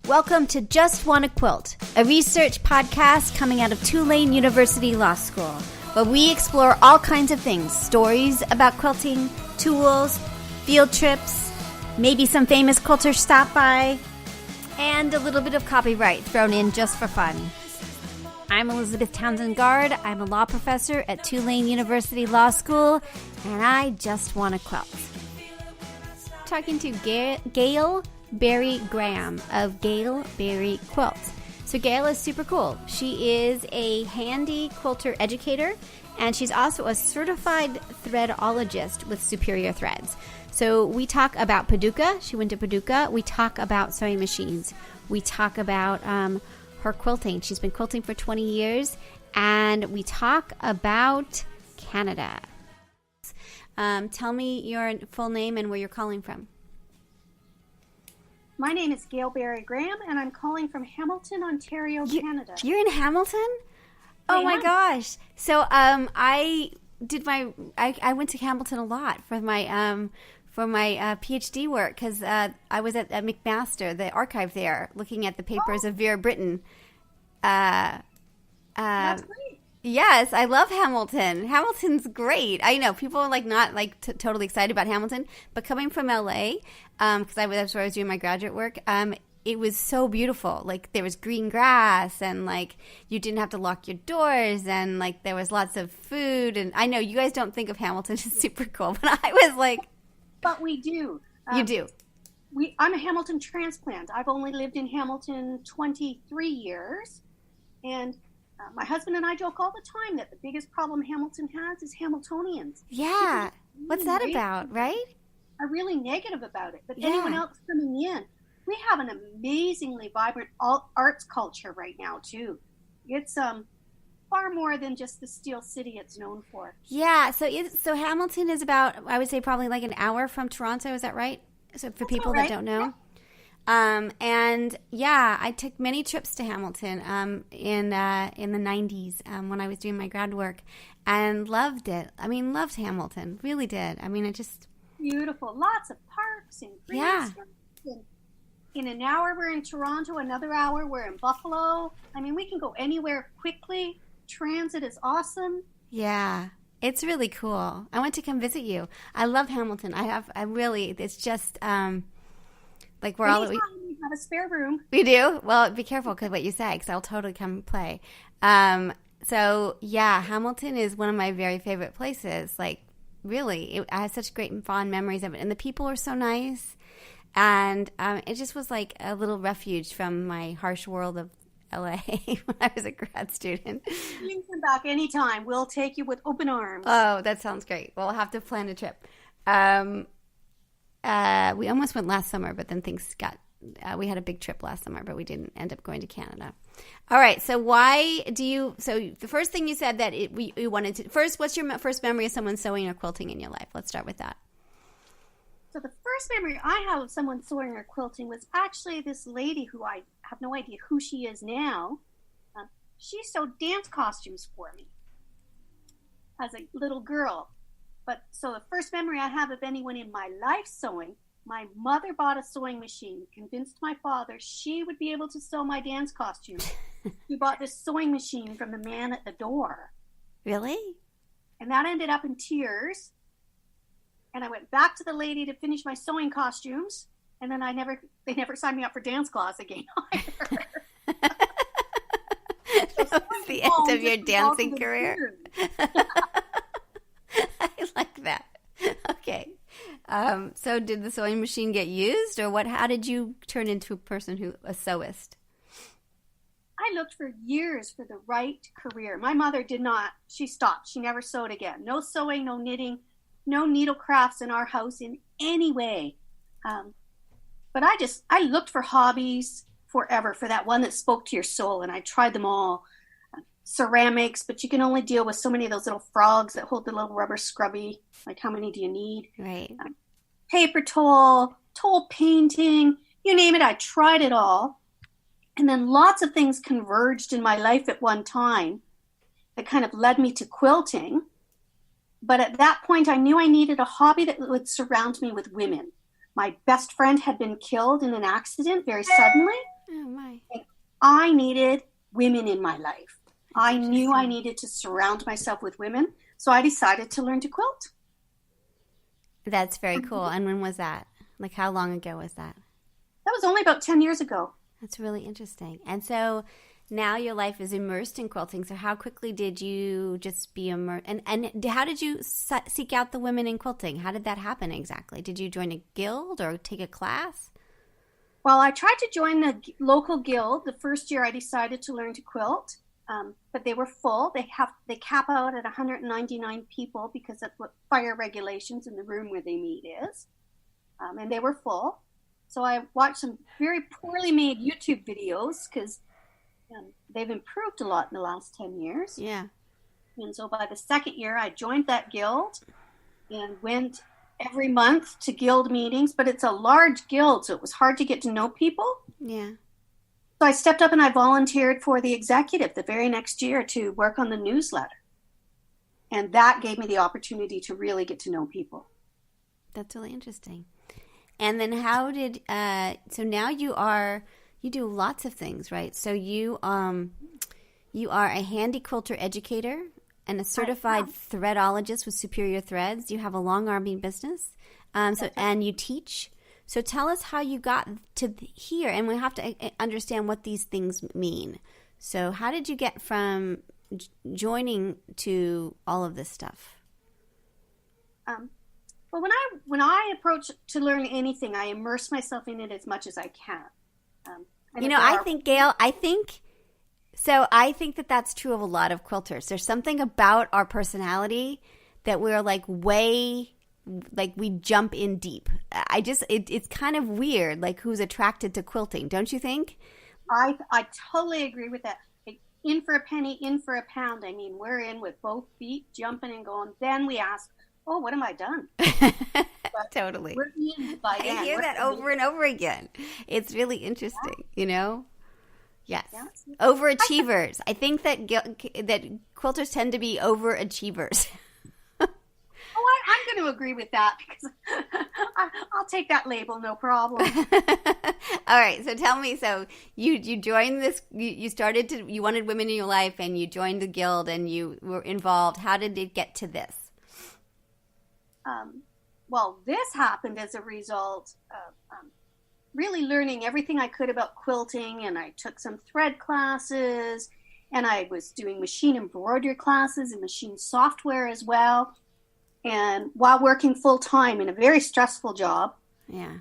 Welcome to Just Wanna Quilt, a research podcast coming out of Tulane University Law School, where we explore all kinds of things, stories about quilting, tools, field trips, maybe some famous quilters stop by, and a little bit of copyright thrown in just for fun. I'm Elizabeth Townsend-Gard. I'm a law professor at Tulane University Law School, and I just want to quilt. Talking to Gail Berry-Graham of Gail Berry-Quilt. So Gail is super cool. She is a HandiQuilter Educator, and she's also a certified threadologist with Superior Threads. So we talk about Paducah. She went to Paducah. We talk about sewing machines. We talk about her quilting. She's been quilting for 20 years. And we talk about Canada. Tell me your full name and where you're calling from. My name is Gail Berry-Graham, and I'm calling from Hamilton, Ontario, Canada. You're in Hamilton? Oh my gosh! So I went to Hamilton a lot for my PhD work because I was at McMaster, the archive there, looking at the papers of Vera Brittain. That's great. Yes, I love Hamilton. Hamilton's great. I know people are not totally excited about Hamilton, but coming from LA, because that's where I was doing my graduate work. It was so beautiful. Like there was green grass, and you didn't have to lock your doors, and there was lots of food. And I know you guys don't think of Hamilton as super cool, but I was like, but we do. You do. I'm a Hamilton transplant. I've only lived in Hamilton 23 years, and my husband and I joke all the time that the biggest problem Hamilton has is Hamiltonians. Yeah. What's that about, right? Are really negative about it. But anyone else coming in, we have an amazingly vibrant arts culture right now, too. It's far more than just the Steel City it's known for. Yeah. So Hamilton is about, I would say, probably an hour from Toronto. Is that right? So for people that don't know. And yeah, I took many trips to Hamilton in the 90s when I was doing my grad work, and loved it. I mean, loved Hamilton, really did. I mean, it just beautiful, lots of parks and green space. In an hour we're in Toronto, another hour we're in Buffalo. I mean, we can go anywhere quickly. Transit is awesome. Yeah. It's really cool. I went to come visit you. I love Hamilton. It's just we're all we have a spare room. We do? Well, be careful because what you say, because I'll totally come play. So yeah, Hamilton is one of my very favorite places. Really, I have such great and fond memories of it, and the people are so nice, and it just was like a little refuge from my harsh world of LA when I was a grad student. You can come back anytime. We'll take you with open arms. Oh, that sounds great. We'll have to plan a trip. We almost went last summer, but then things got, we had a big trip last summer, but we didn't end up going to Canada. All right. So the first thing you said that you wanted to, first, what's your first memory of someone sewing or quilting in your life? Let's start with that. So the first memory I have of someone sewing or quilting was actually this lady who I have no idea who she is now. She sewed dance costumes for me as a little girl. But so the first memory I have of anyone in my life sewing, my mother bought a sewing machine, convinced my father she would be able to sew my dance costume. He bought this sewing machine from the man at the door. Really? And that ended up in tears. And I went back to the lady to finish my sewing costumes. And then they never signed me up for dance class again either. That was the end of your dancing career. I like that. Okay. So did the sewing machine get used, or what? How did you turn into a sewist? I looked for years for the right career. My mother did not. She stopped. She never sewed again. No sewing, no knitting, no needle crafts in our house in any way. But I looked for hobbies forever, for that one that spoke to your soul, and I tried them all. Ceramics, but you can only deal with so many of those little frogs that hold the little rubber scrubby. How many do you need? Right. Paper toll painting, you name it, I tried it all. And then lots of things converged in my life at one time that kind of led me to quilting. But at that point, I knew I needed a hobby that would surround me with women. My best friend had been killed in an accident very suddenly. Oh, my. And I needed women in my life. I knew I needed to surround myself with women, so I decided to learn to quilt. That's very cool. And when was that? Like, how long ago was that? That was only about 10 years ago. That's really interesting. And so now your life is immersed in quilting. So how quickly did you just be immersed? And how did you seek out the women in quilting? How did that happen exactly? Did you join a guild or take a class? Well, I tried to join the local guild. The first year I decided to learn to quilt, but they were full. They cap out at 199 people because that's what fire regulations in the room where they meet is. And they were full. So I watched some very poorly made YouTube videos because they've improved a lot in the last 10 years. Yeah. And so by the second year, I joined that guild and went every month to guild meetings. But it's a large guild, so it was hard to get to know people. Yeah. So I stepped up and I volunteered for the executive the very next year to work on the newsletter. And that gave me the opportunity to really get to know people. That's really interesting. And then how did so now you do lots of things, right? So you are a HandiQuilter Educator and a certified threadologist with superior threads. You have a longarming business. And you teach. So tell us how you got to here, and we have to understand what these things mean. So how did you get from joining to all of this stuff? Well, when I approach to learn anything, I immerse myself in it as much as I can. I think, Gail, I think that that's true of a lot of quilters. There's something about our personality that we're we jump in deep. It's kind of weird, like who's attracted to quilting, don't you think? I totally agree with that. Like, in for a penny, in for a pound. I mean, we're in with both feet, jumping and going. Then we ask, oh, what have I done? Totally. We're in by then. I hear that over and over again. It's really interesting, Yes. Yeah. Overachievers. I think that quilters tend to be overachievers. Oh, I'm going to agree with that because I'll take that label, no problem. All right. So tell me, so you joined this, you wanted women in your life and you joined the guild and you were involved. How did it get to this? Well, this happened as a result of really learning everything I could about quilting, and I took some thread classes, and I was doing machine embroidery classes and machine software as well. And while working full-time in a very stressful job, I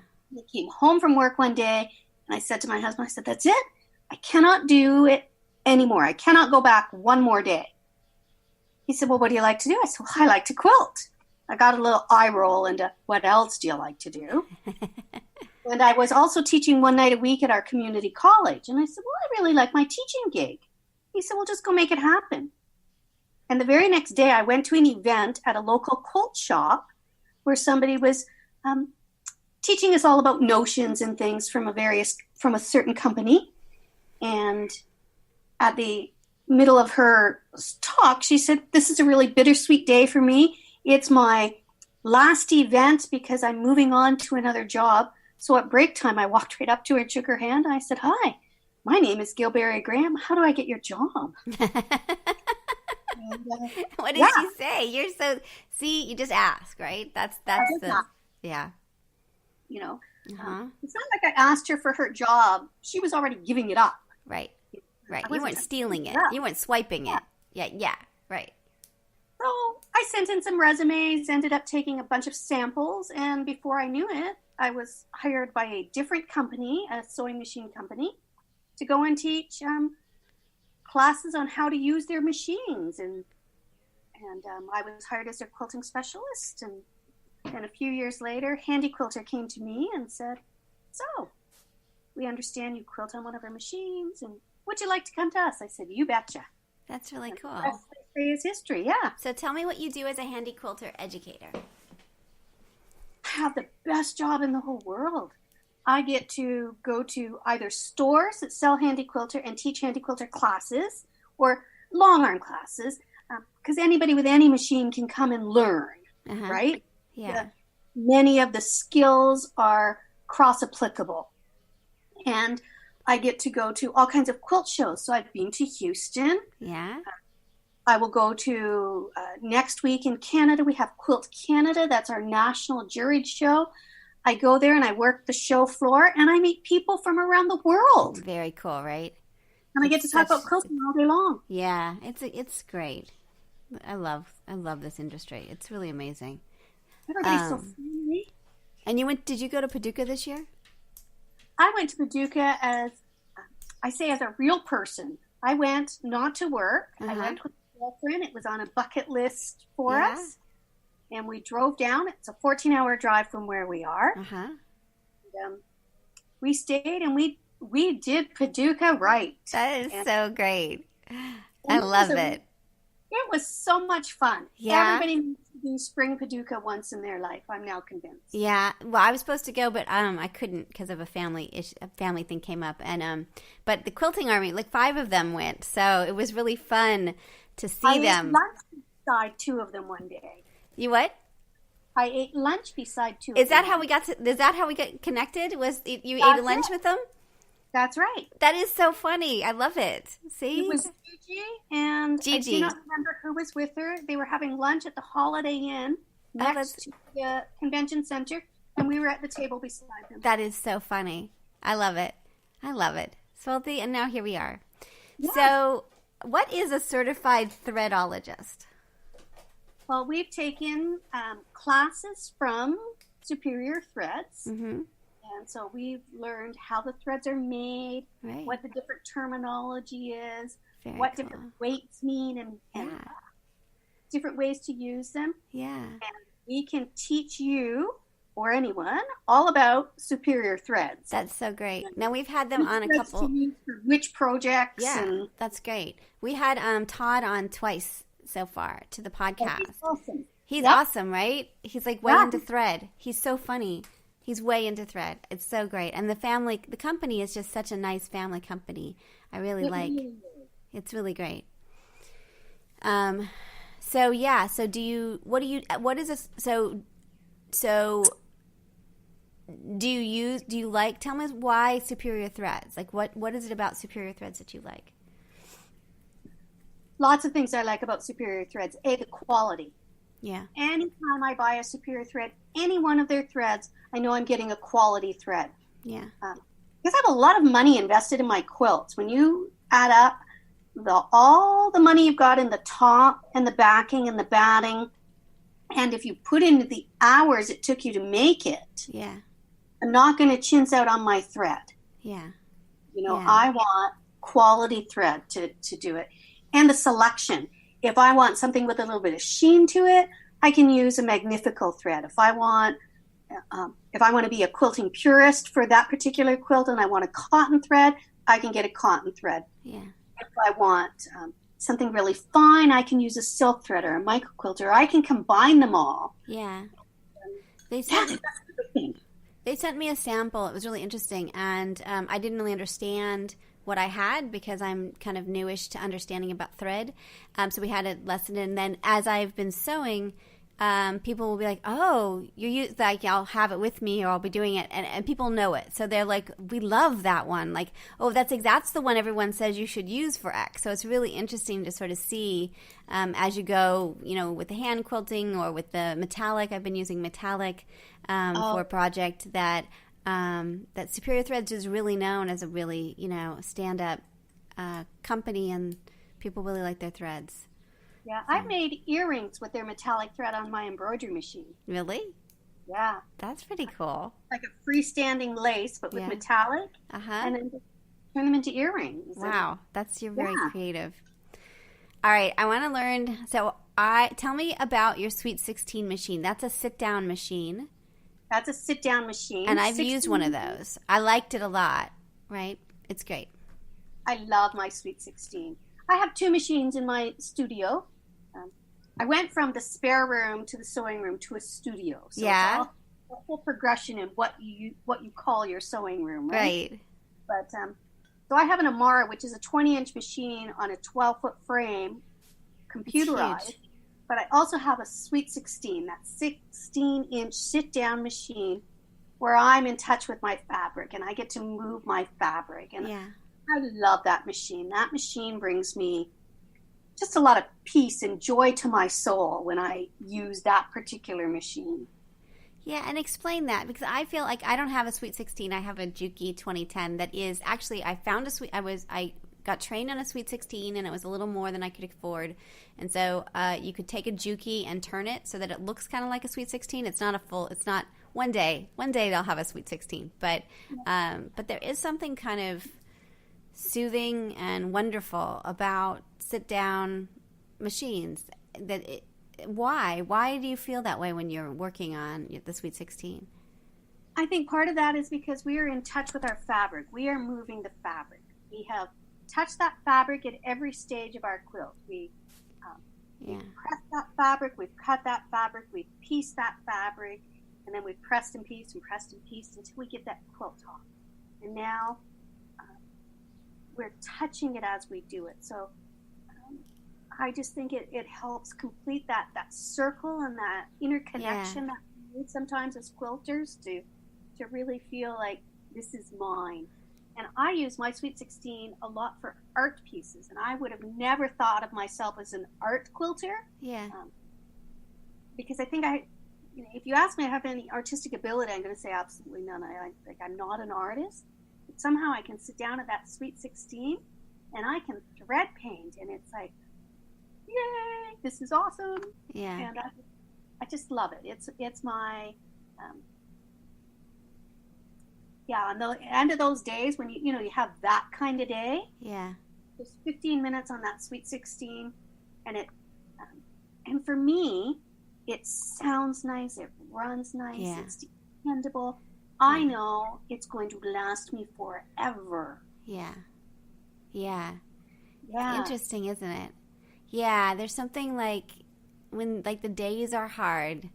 came home from work one day, and I said to my husband, I said, that's it. I cannot do it anymore. I cannot go back one more day. He said, well, what do you like to do? I said, well, I like to quilt. I got a little eye roll into what else do you like to do? And I was also teaching one night a week at our community college. And I said, well, I really like my teaching gig. He said, well, just go make it happen. And the very next day I went to an event at a local quilt shop where somebody was teaching us all about notions and things from a certain company. And at the middle of her talk, she said, this is a really bittersweet day for me. It's my last event because I'm moving on to another job. So at break time, I walked right up to her and shook her hand. I said, hi, my name is Gail Berry-Graham. How do I get your job? And, what did she say? You just ask, right? That's yeah. It's not like I asked her for her job. She was already giving it up. Right. You weren't stealing it. You weren't swiping it. Yeah, right. So I sent in some resumes, ended up taking a bunch of samples, and before I knew it, I was hired by a different company, a sewing machine company, to go and teach classes on how to use their machines. And I was hired as their quilting specialist. And a few years later, HandiQuilter came to me and said, so, we understand you quilt on one of our machines, and would you like to come to us? I said, you betcha. That's really cool. The rest is history, yeah. So tell me what you do as a HandiQuilter educator. I have the best job in the whole world. I get to go to either stores that sell HandiQuilter and teach HandiQuilter classes or long arm classes, because anybody with any machine can come and learn, right? Yeah. Many of the skills are cross-applicable. And I get to go to all kinds of quilt shows. So I've been to Houston. Yeah. I will go to next week in Canada. We have Quilt Canada. That's our national juried show. I go there and I work the show floor and I meet people from around the world. Very cool, right? And I get to talk about quilting all day long. Yeah, it's great. I love this industry. It's really amazing. Everybody's so friendly. And did you go to Paducah this year? I went to Paducah as a real person. I went not to work. I went with a girlfriend. It was on a bucket list for us. And we drove down. It's a 14-hour drive from where we are. And, we stayed and we did Paducah right. That is so great. I love it. It was so much fun. Yeah. Everybody needs to do Spring Paducah once in their life. I'm now convinced. Yeah. Well, I was supposed to go, but I couldn't because of a family thing came up. And but the Quilting Army, like 5 of them went, so it was really fun to see them. I ate lunch beside 2 of them one day. You what? I ate lunch beside 2 of them. Is that how we got connected? Was you ate lunch with them? That's right. That is so funny. I love it. See? It was Gigi, and I do not remember who was with her. They were having lunch at the Holiday Inn next to the convention center, and we were at the table beside them. That is so funny. I love it. Swelty, and now here we are. Yeah. So, what is a certified threadologist? Well, we've taken classes from Superior Threads. Mm-hmm. And so we've learned how the threads are made, what the different terminology is, what different weights mean, and different ways to use them. Yeah. And we can teach you or anyone all about Superior Threads. That's so great. Now, we've had them on a couple. To use for which projects. Yeah, that's great. We had Todd on twice so far to the podcast. He's awesome. He's awesome, right? He's like way into thread. He's so funny. He's way into thread. It's so great. And the company is just such a nice family company. I really like. It's really great. So do you like, tell me why Superior Threads? Like what is it about Superior Threads that you like? Lots of things I like about Superior Threads. The quality. Yeah. Anytime I buy a Superior thread, any one of their threads, I know I'm getting a quality thread. Yeah. Because I have a lot of money invested in my quilts. When you add up all the money you've got in the top and the backing and the batting, and if you put into the hours it took you to make it, I'm not going to chintz out on my thread. Yeah. I want quality thread to do it. And the selection. If I want something with a little bit of sheen to it, I can use a Magnifico thread. If I want to be a quilting purist for that particular quilt and I want a cotton thread, I can get a cotton thread. Yeah. If I want something really fine, I can use a silk thread or a micro quilter. I can combine them all. Yeah. They sent me a sample. It was really interesting, and I didn't really understand what I had because I'm kind of newish to understanding about thread. So we had a lesson, and then as I've been sewing, people will be like, "Oh, I'll have it with me, or I'll be doing it," and people know it, so they're like, "We love that one." Like, "Oh, that's the one everyone says you should use for X." So it's really interesting to sort of see as you go, with the hand quilting or with the metallic. I've been using metallic for a project that Superior Threads is really known as a really, stand-up company, and people really like their threads. Yeah, I've made earrings with their metallic thread on my embroidery machine. Really? Yeah. That's pretty cool. Like a freestanding lace, but with metallic, and then turn them into earrings. Wow, you're very creative. All right, I want to learn. So, tell me about your Sweet 16 machine. That's a sit-down machine. That's a sit-down machine. And I've used one of those. I liked it a lot, right? It's great. I love my Sweet 16. I have 2 machines in my studio. I went from the spare room to the sewing room to a studio. So it's all a whole progression in what you call your sewing room, right? But so I have an Amara, which is a 20-inch machine on a 12-foot frame, computerized. But I also have a Sweet 16, that 16-inch sit-down machine where I'm in touch with my fabric and I get to move my fabric. And I love that machine. That machine brings me just a lot of peace and joy to my soul when I use that particular machine. Yeah, and explain that, because I feel like I don't have a Sweet 16. I have a Juki 2010 that is actually, I found I got trained on a Sweet 16, and it was a little more than I could afford. And so you could take a Juki and turn it so that it looks kind of like a Sweet 16. It's not one day they'll have a Sweet 16. But there is something kind of soothing and wonderful about sit-down machines. Why do you feel that way when you're working on the Sweet 16? I think part of that is because we are in touch with our fabric. We are moving the fabric. We have touched that fabric at every stage of our quilt. We've pressed that fabric, we've cut that fabric, we've pieced that fabric, and then we've pressed and pieced until we get that quilt off. And now we're touching it as we do it. So I just think it helps complete that circle and that interconnection that we need sometimes as quilters to really feel like this is mine. And I use my Sweet 16 a lot for art pieces, and I would have never thought of myself as an art quilter. Yeah. Because I think if you ask me if I have any artistic ability, I'm going to say absolutely none. I'm not an artist. But somehow I can sit down at that Sweet 16 and I can thread paint, and it's like, yay, this is awesome. Yeah. And I just love it. It's my, on the end of those days when you have that kind of day. Yeah. Just 15 minutes on that Sweet 16, and and for me, it sounds nice, it runs nice, it's dependable. I know it's going to last me forever. Yeah. Yeah. Yeah. It's interesting, isn't it? Yeah, there's something like when the days are hard,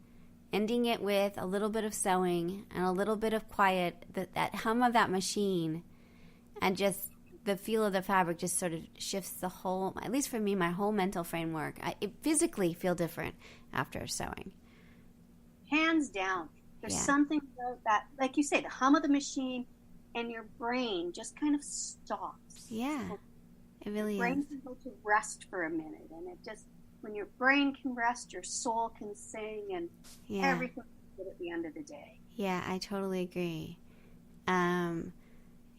ending it with a little bit of sewing and a little bit of quiet, that hum of that machine, and just the feel of the fabric just sort of shifts the whole, at least for me, my whole mental framework. I physically feel different after sewing. Hands down. There's something about that, like you say, the hum of the machine, and your brain just kind of stops. Yeah, it really is. Your brain can go to rest for a minute, and it just, when your brain can rest, your soul can sing, and everything's good at the end of the day. Yeah, I totally agree.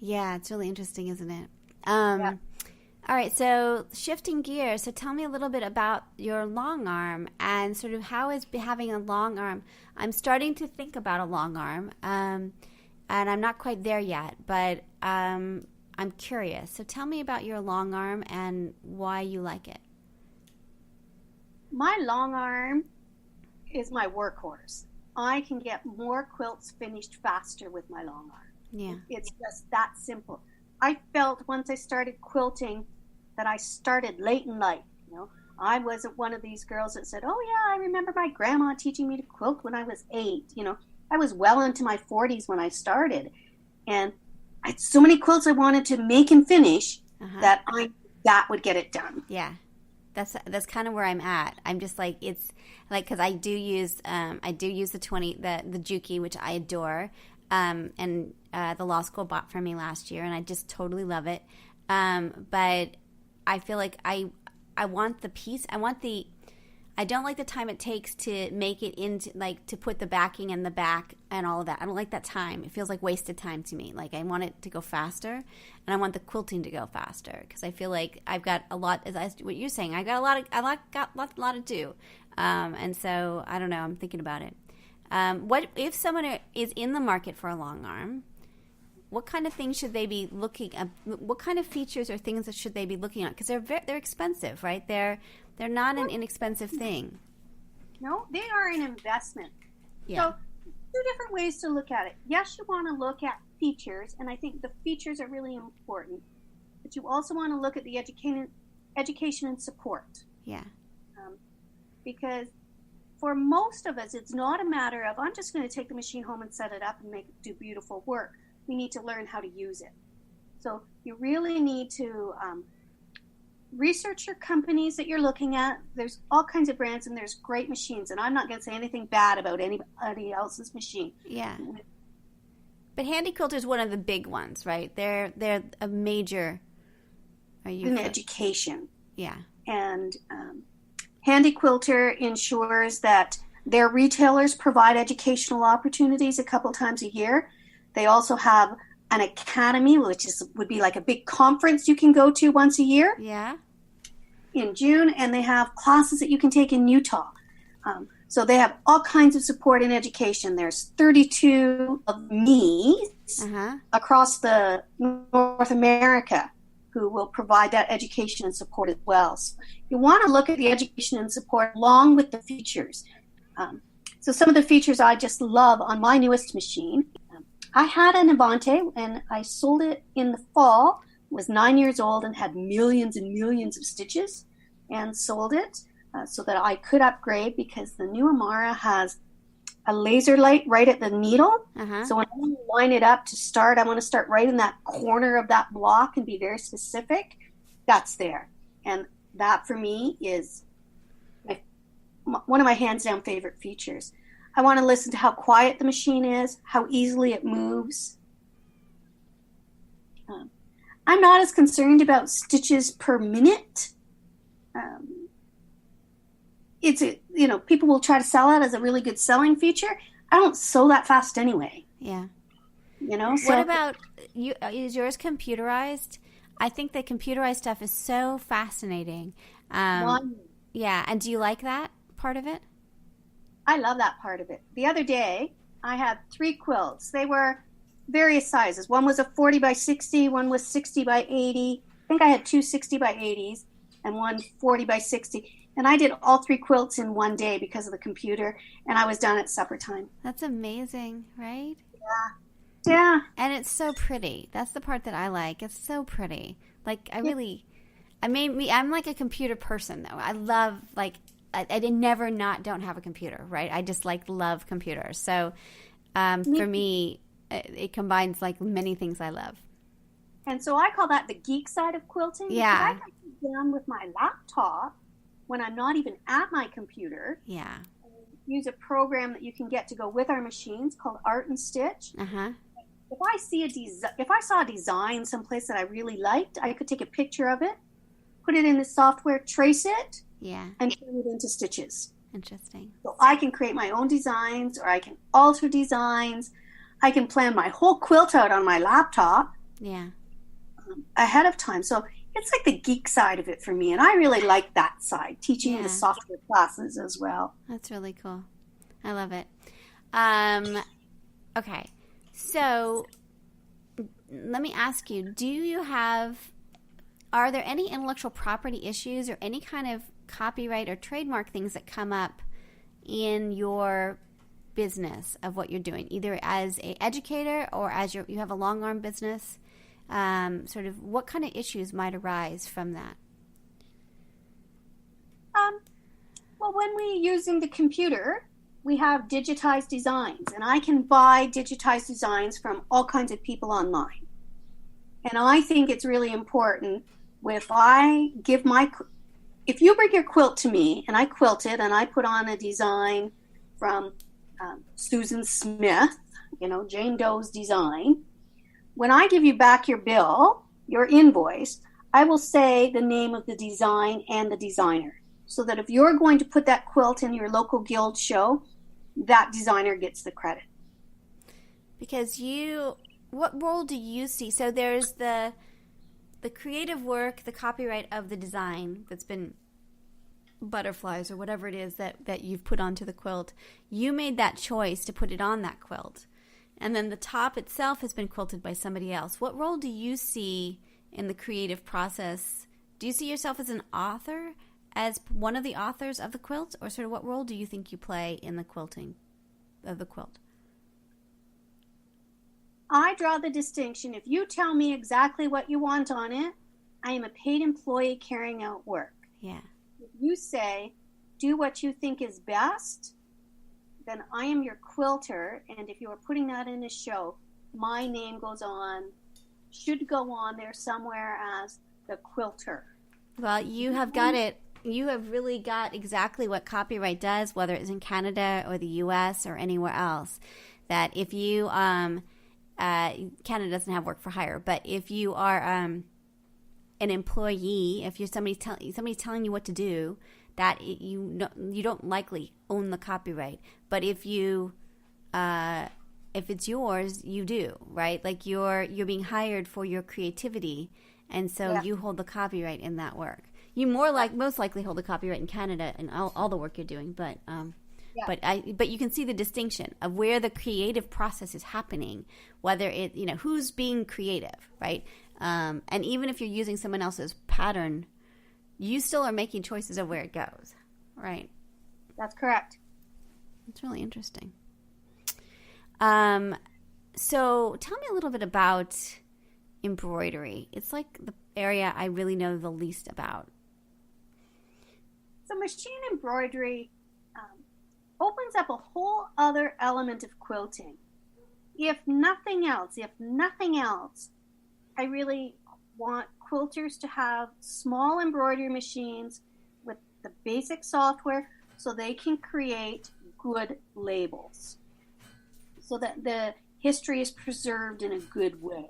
It's really interesting, isn't it? All right, so shifting gears, so tell me a little bit about your long arm and sort of how is having a long arm. I'm starting to think about a long arm, and I'm not quite there yet, but I'm curious. So tell me about your long arm and why you like it. My long arm is my workhorse. I can get more quilts finished faster with my long arm. Yeah. It's just that simple. I felt once I started quilting that I started late in life. I wasn't one of these girls that said, oh yeah, I remember my grandma teaching me to quilt when I was 8. I was well into my 40s when I started. And I had so many quilts I wanted to make and finish that that would get it done. Yeah. That's kind of where I'm at. I'm just like, it's like, because I do use the Juki, which I adore, and the law school bought for me last year, and I just totally love it. But I feel like I want the piece. I don't like the time it takes to make it into, like, to put the backing in the back and all of that. I don't like that time. It feels like wasted time to me. Like, I want it to go faster, and I want the quilting to go faster, because I feel like I've got a lot, what you're saying, I got a lot to do. And so, I don't know, I'm thinking about it. What if someone is in the market for a long arm? What kind of things should they be looking at? What kind of features or things that should they be looking at? Because they're expensive, right? They're not an inexpensive thing. No, they are an investment. Yeah. So, 2 different ways to look at it. Yes, you want to look at features, and I think the features are really important. But you also want to look at the education and support. Yeah. Because for most of us, it's not a matter of, I'm just going to take the machine home and set it up and do beautiful work. We need to learn how to use it. So you really need to research your companies that you're looking at. There's all kinds of brands, and there's great machines. And I'm not going to say anything bad about anybody else's machine. Yeah. But HandiQuilter is one of the big ones, right? They're a major. In education. Yeah. And HandiQuilter ensures that their retailers provide educational opportunities a couple times a year. They also have an academy, which would be like a big conference you can go to once a year. Yeah. In June, and they have classes that you can take in Utah. So they have all kinds of support in education. There's 32 of me across the North America who will provide that education and support as well. So you want to look at the education and support along with the features. So some of the features I just love on my newest machine. I had an Avante and I sold it in the fall. It was 9 years old and had millions and millions of stitches, and sold it so that I could upgrade, because the new Amara has a laser light right at the needle. So when I line it up to start, I want to start right in that corner of that block and be very specific. That's there. And that for me is one of my hands down favorite features. I want to listen to how quiet the machine is, how easily it moves. I'm not as concerned about stitches per minute. People will try to sell it as a really good selling feature. I don't sew that fast anyway. Yeah. So what about you? Is yours computerized? I think the computerized stuff is so fascinating. Yeah. And do you like that part of it? I love that part of it. The other day, I had 3 quilts. They were various sizes. One was a 40 by 60, one was 60 by 80. I think I had 2 60 by 80s and one 40 by 60. And I did all 3 quilts in one day because of the computer, and I was done at supper time. That's amazing, right? Yeah. And it's so pretty. That's the part that I like. It's so pretty. Like, I'm like a computer person, though. I love, I never don't have a computer, right? I just love computers. So for me, it combines many things I love. And so I call that the geek side of quilting. Yeah. I can sit down with my laptop when I'm not even at my computer. Yeah. Use a program that you can get to go with our machines called Art and Stitch. If I saw a design someplace that I really liked, I could take a picture of it, put it in the software, trace it, and turn it into stitches. Interesting. So I can create my own designs, or I can alter designs. I can plan my whole quilt out on my laptop ahead of time. So it's like the geek side of it for me, and I really like that side, teaching the software classes as well. That's really cool. I love it. Okay, so let me ask you, are there any intellectual property issues or any kind of copyright or trademark things that come up in your business of what you're doing, either as an educator or as you have a long arm business? Sort of what kind of issues might arise from that? Well, when we're using the computer, we have digitized designs, and I can buy digitized designs from all kinds of people online. And I think it's really important if you bring your quilt to me and I quilt it and I put on a design from Susan Smith, Jane Doe's design, when I give you back your bill, your invoice, I will say the name of the design and the designer, so that if you're going to put that quilt in your local guild show, that designer gets the credit. Because what role do you see? So there's the creative work, the copyright of the design that's been butterflies or whatever it is that you've put onto the quilt. You made that choice to put it on that quilt. And then the top itself has been quilted by somebody else. What role do you see in the creative process? Do you see yourself as an author, as one of the authors of the quilt? Or sort of what role do you think you play in the quilting of the quilt? I draw the distinction. If you tell me exactly what you want on it, I am a paid employee carrying out work. Yeah. If you say, do what you think is best, then I am your quilter, and if you are putting that in a show, my name should go on there somewhere as the quilter. Well, you have got it. You have really got exactly what copyright does, whether it's in Canada or the U.S. or anywhere else. That if you Canada doesn't have work for hire, but if you are an employee, if you're somebody's telling you what to do, that you don't likely own the copyright. But if it's yours, you do, right? Like you're being hired for your creativity, and so you hold the copyright in that work. You most likely hold the copyright in Canada and all the work you're doing, but you can see the distinction of where the creative process is happening, whether it who's being creative, right? And even if you're using someone else's pattern, you still are making choices of where it goes, right? That's correct. It's really interesting. So tell me a little bit about embroidery. It's like the area I really know the least about. So machine embroidery opens up a whole other element of quilting. If nothing else, I really want quilters to have small embroidery machines with the basic software so they can create good labels, so that the history is preserved in a good way.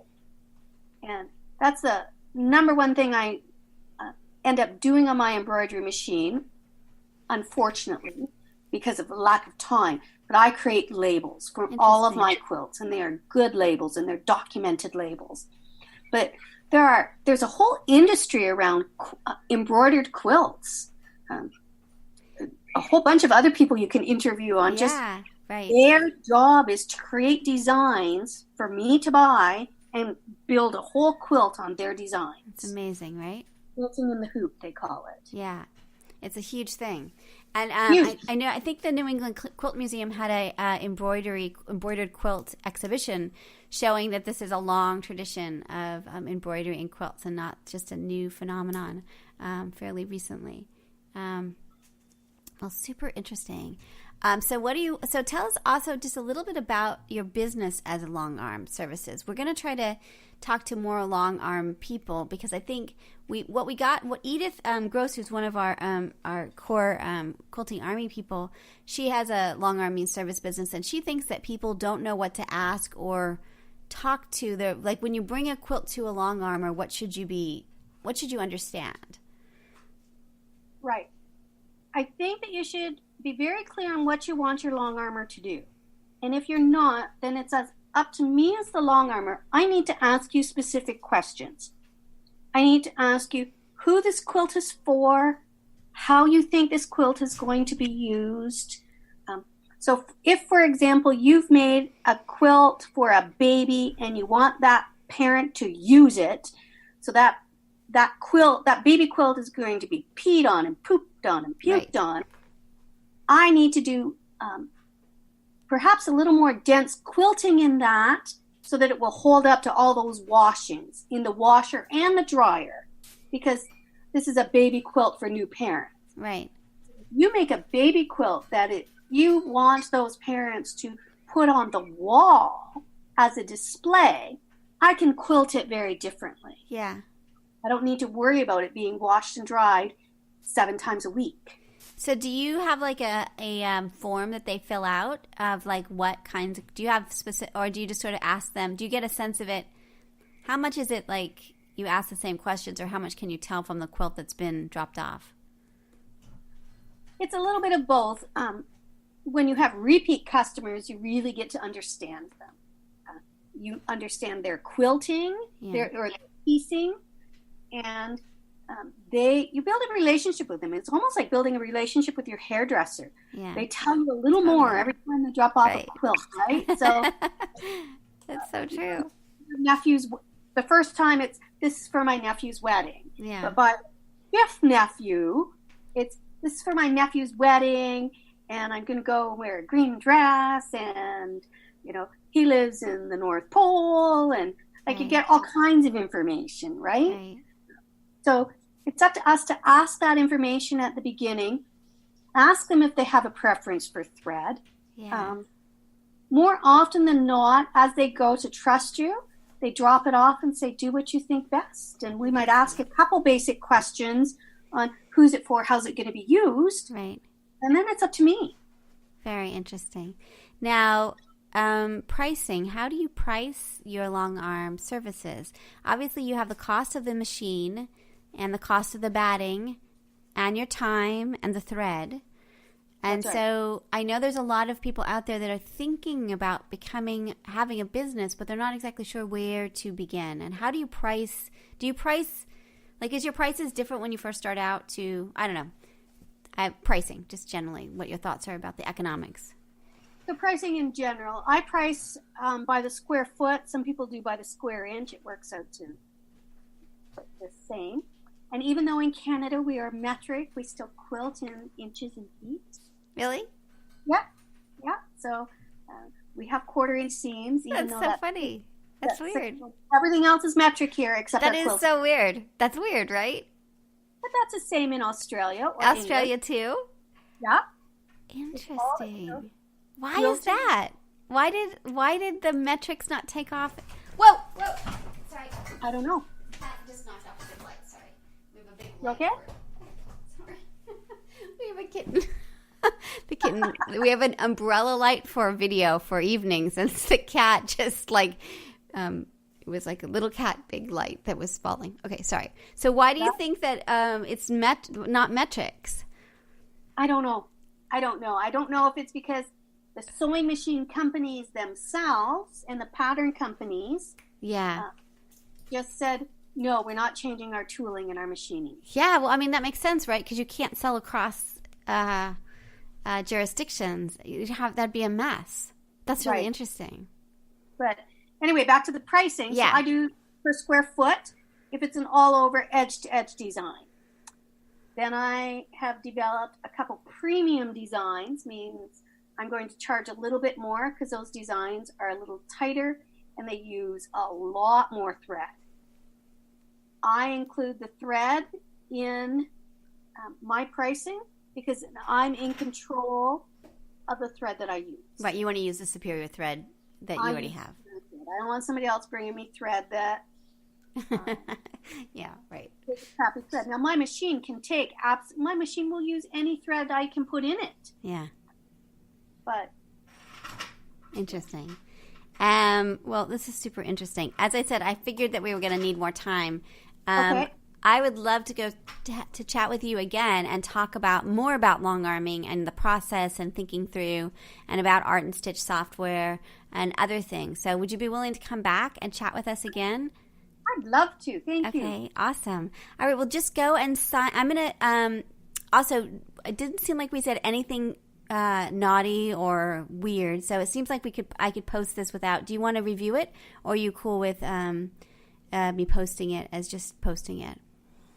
And that's the number one thing I end up doing on my embroidery machine, unfortunately, because of lack of time. But I create labels for all of my quilts, and they are good labels, and they're documented labels. But there's a whole industry around embroidered quilts. A whole bunch of other people you can interview on. Right. Their job is to create designs for me to buy and build a whole quilt on their designs. It's amazing, right? Quilting in the hoop, they call it. Yeah, it's a huge thing. And Huge. I think the New England Quilt Museum had a embroidered quilt exhibition showing that this is a long tradition of embroidery in quilts and not just a new phenomenon fairly recently. Well, super interesting. So tell us also just a little bit about your business as Longarm Services. We're going to try to talk to more Longarm people because I think what Edith Gross, who's one of our core Quilting Army people, she has a Longarm service business, and she thinks that people don't know what to ask or talk to. Like when you bring a quilt to a Longarmer, what should you understand? Right. I think that you should be very clear on what you want your Longarmer to do. And if you're not, then it's up to me as the Longarmer. I need to ask you specific questions. I need to ask you who this quilt is for, how you think this quilt is going to be used. So if, for example, you've made a quilt for a baby and you want that parent to use it, so that baby quilt is going to be peed on and pooped on and puked on, I need to do perhaps a little more dense quilting in that so that it will hold up to all those washings in the washer and the dryer, because this is a baby quilt for new parents. Right. You make a baby quilt that you want those parents to put on the wall as a display. I can quilt it very differently. Yeah. I don't need to worry about it being washed and dried 7 times a week. So do you have like a form that they fill out of like what kinds of, do you have specific, or do you just sort of ask them, do you get a sense of it? How much is it like you ask the same questions, or how much can you tell from the quilt that's been dropped off? It's a little bit of both. When you have repeat customers, you really get to understand them. You understand their quilting, their piecing, and you build a relationship with them. It's almost like building a relationship with your hairdresser. Yeah. They tell you a little more every time they drop off a quilt, right? So that's so true. The first time this is for my nephew's wedding. Yeah. But by fifth nephew, this is for my nephew's wedding, and I'm going to go wear a green dress, and he lives in the North Pole, and I could get all kinds of information, right? So it's up to us to ask that information at the beginning. Ask them if they have a preference for thread. Yeah. More often than not, as they go to trust you, they drop it off and say, do what you think best. And we might ask a couple basic questions on who's it for, how's it going to be used. Right. And then it's up to me. Very interesting. Now, pricing. How do you price your long arm services? Obviously, you have the cost of the machine and the cost of the batting and your time and the thread. And so I know there's a lot of people out there that are thinking about having a business, but they're not exactly sure where to begin. And how do you price? Do you price, like, is your prices different when you first start out to, I don't know, pricing, just generally, what your thoughts are about the economics? The pricing in general, I price by the square foot. Some people do by the square inch. It works out to the same. And even though in Canada we are metric, we still quilt in inches and feet. Really? Yeah. So we have 1/4-inch seams. That's so funny. That's weird. Everything else is metric here except that is so weird. That's weird, right? But that's the same in Australia. Or Australia England. too? Yeah. Interesting. Why is that? Why did the metrics not take off? Whoa! Sorry. I don't know. Cat just knocked off a big light. Sorry. We have a big light. You okay? Sorry. We have a kitten. The kitten. We have an umbrella light for video for evenings, and the cat just like it was like a little cat big light that was falling. Okay, sorry. So why do you think that it's not metrics? I don't know. I don't know if it's because the sewing machine companies themselves and the pattern companies just said, no, we're not changing our tooling and our machining. Yeah, well, I mean, that makes sense, right? Because you can't sell across jurisdictions. That'd be a mess. That's really interesting. But anyway, back to the pricing. Yeah. So I do per square foot if it's an all-over edge-to-edge design. Then I have developed a couple premium designs, means I'm going to charge a little bit more because those designs are a little tighter and they use a lot more thread. I include the thread in my pricing because I'm in control of the thread that I use. Right, you want to use the superior thread that you already have. I don't want somebody else bringing me thread that... yeah, right. Crappy thread. Now, my machine can take... my machine will use any thread I can put in it. Yeah. But... Interesting. Well, this is super interesting. As I said, I figured that we were going to need more time. Okay. I would love to go to chat with you again and talk more about long arming and the process and thinking through and about art and stitch software and other things. So would you be willing to come back and chat with us again? I'd love to. Thank you. Okay, awesome. All right, well, just go and sign. I'm going to also, it didn't seem like we said anything naughty or weird. So it seems like I could post this without. Do you want to review it, or are you cool with me posting it as just posting it?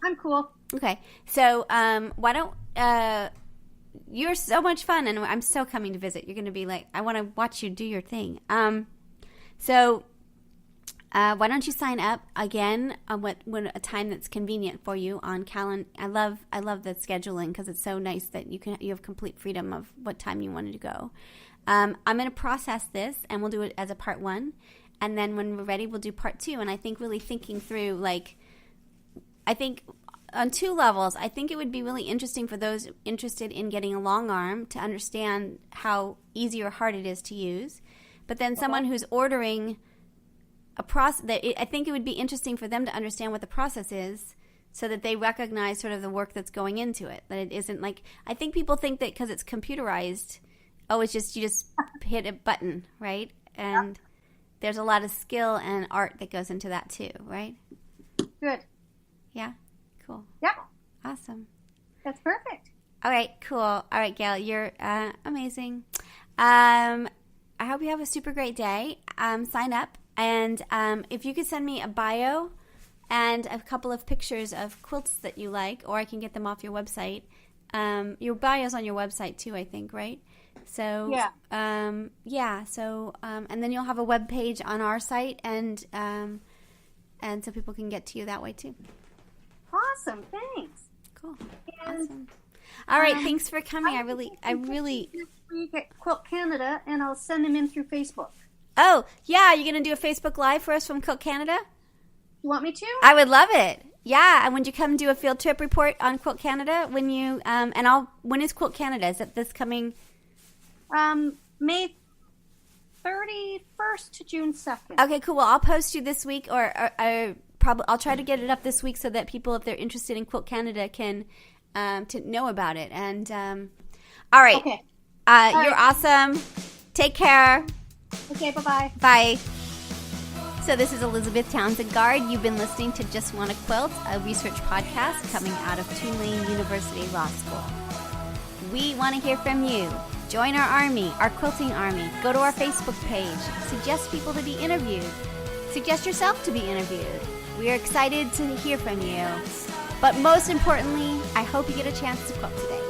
I'm cool. Okay. So why don't you're so much fun, and I'm so coming to visit. You're going to be like, I want to watch you do your thing. So why don't you sign up again on when a time that's convenient for you on calendar? I love the scheduling because it's so nice that you have complete freedom of what time you wanted to go. I'm going to process this, and we'll do it as a part 1, and then when we're ready, we'll do part 2. And I think really thinking through, like, I think on 2 levels, I think it would be really interesting for those interested in getting a long arm to understand how easy or hard it is to use. But then someone who's ordering a process, I think it would be interesting for them to understand what the process is so that they recognize sort of the work that's going into it. That it isn't like, I think people think that because it's computerized, it's just, you just hit a button, right? And there's a lot of skill and art that goes into that too, right? Good. Yeah? Cool. Yep. Awesome. That's perfect. All right, cool. All right, Gail, you're amazing. I hope you have a super great day. Sign up. And if you could send me a bio and a couple of pictures of quilts that you like, or I can get them off your website. Your bio's on your website too, I think, right? So yeah. So and then you'll have a web page on our site, and so people can get to you that way too. Awesome, thanks. Cool. And, awesome. All right, thanks for coming. I really. This week at Quilt Canada, and I'll send them in through Facebook. Oh yeah, you're gonna do a Facebook Live for us from Quilt Canada? You want me to? I would love it. Yeah, and would you come do a field trip report on Quilt Canada when you when is Quilt Canada? Is it this coming? May 31st to June 2nd. Okay, cool. Well, I'll post you this week, or probably I'll try to get it up this week so that people, if they're interested in Quilt Canada, can to know about it. And all right, okay. You're awesome. Take care. Okay, bye-bye. Bye. So this is Elizabeth Townsend Guard. You've been listening to Just Wanna Quilt, a research podcast coming out of Tulane University Law School. We want to hear from you. Join our army, our quilting army. Go to our Facebook page. Suggest people to be interviewed. Suggest yourself to be interviewed. We are excited to hear from you. But most importantly, I hope you get a chance to quilt today.